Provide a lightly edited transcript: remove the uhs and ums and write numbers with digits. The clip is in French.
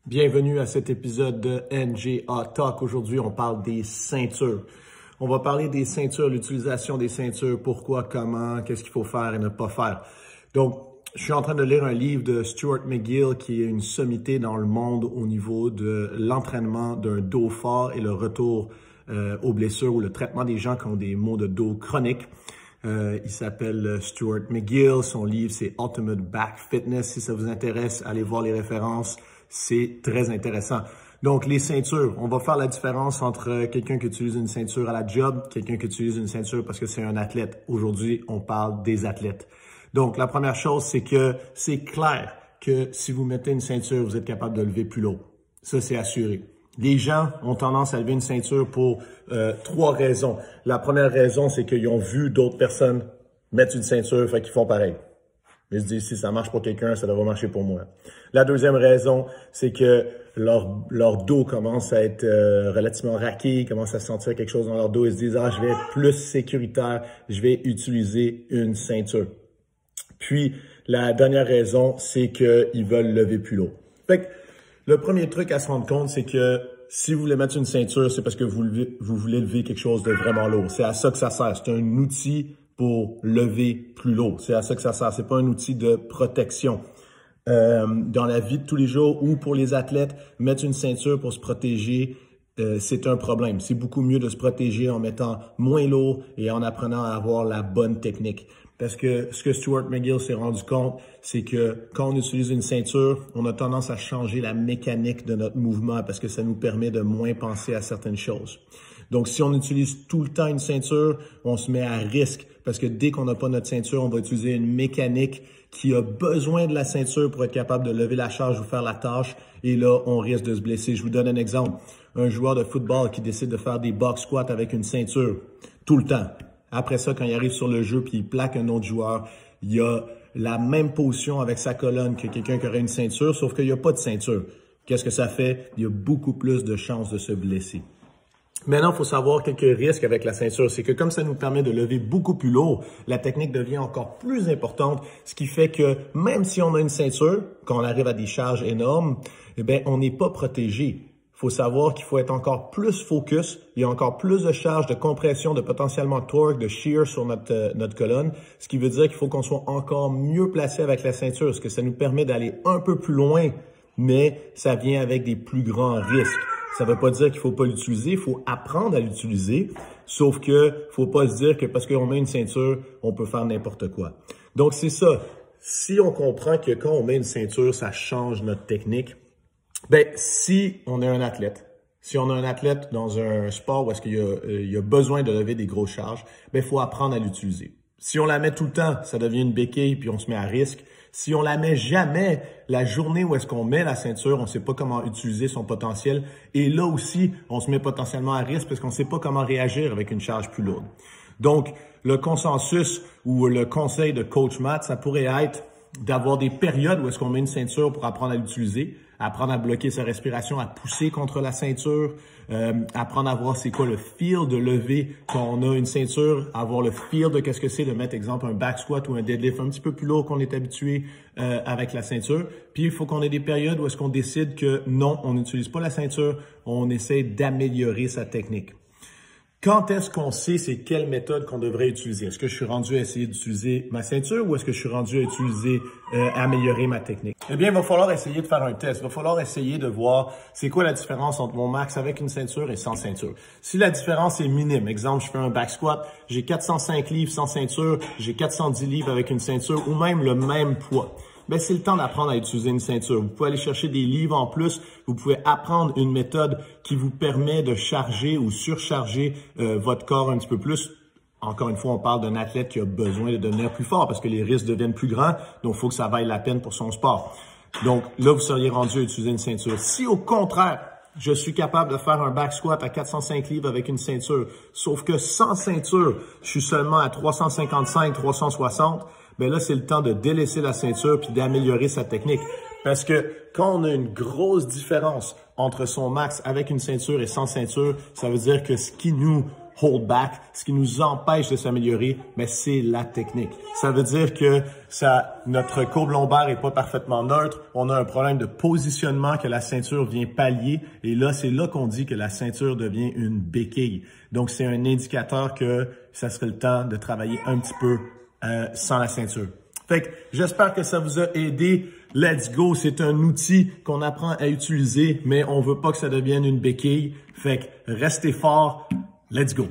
Bienvenue à cet épisode de NGA Talk. Aujourd'hui, on parle des ceintures. On va parler des ceintures, l'utilisation des ceintures, pourquoi, comment, qu'est-ce qu'il faut faire et ne pas faire. Donc, je suis en train de lire un livre de Stuart McGill qui est une sommité dans le monde au niveau de l'entraînement d'un dos fort et le retour aux blessures ou le traitement des gens qui ont des maux de dos chroniques. Il s'appelle Stuart McGill. Son livre, c'est Ultimate Back Fitness. Si ça vous intéresse, allez voir les références. C'est très intéressant. Donc, les ceintures, on va faire la différence entre quelqu'un qui utilise une ceinture à la job, quelqu'un qui utilise une ceinture parce que c'est un athlète. Aujourd'hui, on parle des athlètes. Donc, la première chose, c'est que c'est clair que si vous mettez une ceinture, vous êtes capable de lever plus lourd. Ça, c'est assuré. Les gens ont tendance à lever une ceinture pour trois raisons. La première raison, c'est qu'ils ont vu d'autres personnes mettre une ceinture, fait qu'ils font pareil. Ils se disent, si ça marche pour quelqu'un, ça devrait marcher pour moi. La deuxième raison, c'est que leur dos commence à être relativement raqué, ils commencent à sentir quelque chose dans leur dos. Ils se disent, je vais être plus sécuritaire, je vais utiliser une ceinture. Puis, la dernière raison, c'est qu'ils veulent lever plus lourd. Fait que, le premier truc à se rendre compte, c'est que si vous voulez mettre une ceinture, c'est parce que vous voulez lever quelque chose de vraiment lourd. C'est à ça que ça sert. C'est un outil pour lever plus lourd. C'est à ça que ça sert. C'est pas un outil de protection. Dans la vie de tous les jours ou pour les athlètes, mettre une ceinture pour se protéger, c'est un problème. C'est beaucoup mieux de se protéger en mettant moins lourd et en apprenant à avoir la bonne technique. Parce que ce que Stuart McGill s'est rendu compte, c'est que quand on utilise une ceinture, on a tendance à changer la mécanique de notre mouvement parce que ça nous permet de moins penser à certaines choses. Donc, si on utilise tout le temps une ceinture, on se met à risque parce que dès qu'on n'a pas notre ceinture, on va utiliser une mécanique qui a besoin de la ceinture pour être capable de lever la charge ou faire la tâche. Et là, on risque de se blesser. Je vous donne un exemple. Un joueur de football qui décide de faire des box squats avec une ceinture tout le temps. Après ça, quand il arrive sur le jeu puis il plaque un autre joueur, il a la même position avec sa colonne que quelqu'un qui aurait une ceinture, sauf qu'il n'y a pas de ceinture. Qu'est-ce que ça fait? Il y a beaucoup plus de chances de se blesser. Maintenant, il faut savoir quelques risques avec la ceinture. C'est que comme ça nous permet de lever beaucoup plus lourd, la technique devient encore plus importante, ce qui fait que même si on a une ceinture, quand on arrive à des charges énormes, eh bien, on n'est pas protégé. Il faut savoir qu'il faut être encore plus focus, il y a encore plus de charge, de compression, de potentiellement torque, de shear sur notre colonne, ce qui veut dire qu'il faut qu'on soit encore mieux placé avec la ceinture, ce que ça nous permet d'aller un peu plus loin, mais ça vient avec des plus grands risques. Ça ne veut pas dire qu'il ne faut pas l'utiliser, il faut apprendre à l'utiliser, sauf que faut pas se dire que parce qu'on met une ceinture, on peut faire n'importe quoi. Donc c'est ça, si on comprend que quand on met une ceinture, ça change notre technique, ben, si on est un athlète, si on a un athlète dans un sport où est-ce qu'il y a besoin de lever des grosses charges, ben, il faut apprendre à l'utiliser. Si on la met tout le temps, ça devient une béquille puis on se met à risque. Si on la met jamais, la journée où est-ce qu'on met la ceinture, on ne sait pas comment utiliser son potentiel. Et là aussi, on se met potentiellement à risque parce qu'on ne sait pas comment réagir avec une charge plus lourde. Donc, le consensus ou le conseil de Coach Matt, ça pourrait être d'avoir des périodes où est-ce qu'on met une ceinture pour apprendre à l'utiliser, apprendre à bloquer sa respiration, à pousser contre la ceinture, apprendre à voir c'est quoi le feel de lever quand on a une ceinture, avoir le feel de qu'est-ce que c'est de mettre, exemple, un back squat ou un deadlift un petit peu plus lourd qu'on est habitué avec la ceinture. Puis, il faut qu'on ait des périodes où est-ce qu'on décide que non, on n'utilise pas la ceinture, on essaie d'améliorer sa technique. Quand est-ce qu'on sait c'est quelle méthode qu'on devrait utiliser? Est-ce que je suis rendu à essayer d'utiliser ma ceinture ou est-ce que je suis rendu à utiliser, améliorer ma technique? Eh bien, il va falloir essayer de faire un test. Il va falloir essayer de voir c'est quoi la différence entre mon max avec une ceinture et sans ceinture. Si la différence est minime, exemple, je fais un back squat, j'ai 405 livres sans ceinture, j'ai 410 livres avec une ceinture ou même le même poids. Ben, c'est le temps d'apprendre à utiliser une ceinture. Vous pouvez aller chercher des livres en plus. Vous pouvez apprendre une méthode qui vous permet de charger ou surcharger votre corps un petit peu plus. Encore une fois, on parle d'un athlète qui a besoin de devenir plus fort parce que les risques deviennent plus grands. Donc, il faut que ça vaille la peine pour son sport. Donc, là, vous seriez rendu à utiliser une ceinture. Si au contraire, je suis capable de faire un back squat à 405 livres avec une ceinture, sauf que sans ceinture, je suis seulement à 355, 360, ben là, c'est le temps de délaisser la ceinture puis d'améliorer sa technique. Parce que quand on a une grosse différence entre son max avec une ceinture et sans ceinture, ça veut dire que ce qui nous hold back, ce qui nous empêche de s'améliorer, mais c'est la technique. Ça veut dire que notre courbe lombaire est pas parfaitement neutre. On a un problème de positionnement que la ceinture vient pallier. Et là, c'est là qu'on dit que la ceinture devient une béquille. Donc, c'est un indicateur que ça serait le temps de travailler un petit peu sans la ceinture. Fait que j'espère que ça vous a aidé. Let's go, c'est un outil qu'on apprend à utiliser, mais on veut pas que ça devienne une béquille. Fait que restez fort. Let's go.